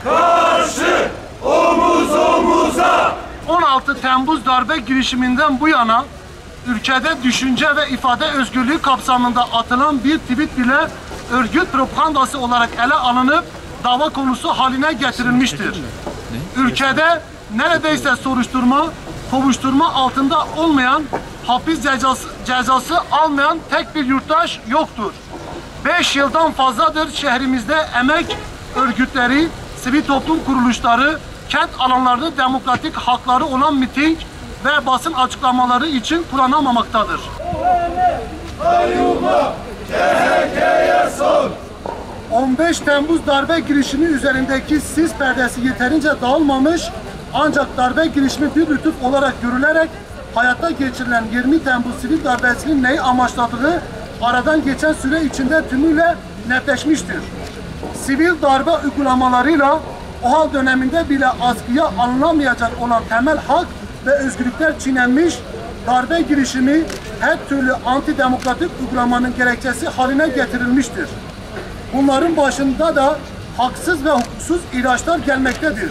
karşı omuz omuza. 16 Temmuz darbe girişiminden bu yana ülkede düşünce ve ifade özgürlüğü kapsamında atılan bir tweet bile örgüt propagandası olarak ele alınıp dava konusu haline getirilmiştir. Ülkede neredeyse soruşturma, kovuşturma altında olmayan, hapis cezası almayan tek bir yurttaş yoktur. 5 yıldan fazladır şehrimizde emek örgütleri, sivil toplum kuruluşları, kent alanlarında demokratik hakları olan miting ve basın açıklamaları için kullanılmamaktadır. Kayyuma, CHK'ye son. 15 Temmuz darbe girişimi üzerindeki sis perdesi yeterince dağılmamış, ancak darbe girişimi bir lütuf olarak görülerek hayata geçirilen 20 Temmuz sivil darbesinin neyi amaçladığı aradan geçen süre içinde tümüyle netleşmiştir. Sivil darbe uygulamalarıyla OHAL döneminde bile askıya alınamayacak olan temel hak ve özgürlükler çiğnenmiş, darbe girişimi her türlü antidemokratik uygulamanın gerekçesi haline getirilmiştir. Bunların başında da haksız ve hukuksuz ihraçlar gelmektedir.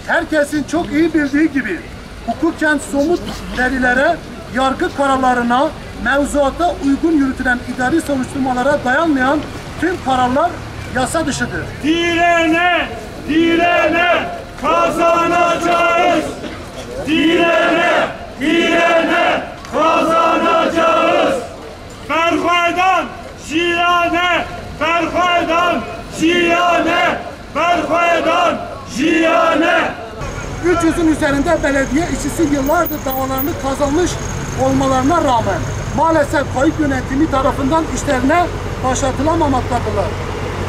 Herkesin çok iyi bildiği gibi hukuken somut verilere, yargı kararlarına, mevzuata uygun yürütülen idari soruşturmalara dayanmayan tüm kararlar yasa dışıdır. Direne, direne kazanacağız. Direne, direne kazanacağız. Berhu'dan Şiyane, Berhu'dan Şiyane, Berhu'dan Şiyane. 300'ün üzerinde belediye işçisi yıllardır davalarını kazanmış olmalarına rağmen maalesef kayıp yönetimi tarafından işlerine başlatılamamaktadılar.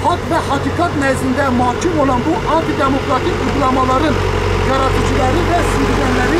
Hak ve hakikat nezdinde mahkum olan bu antidemokratik uygulamaların yaratıcıları ve sürdürenleri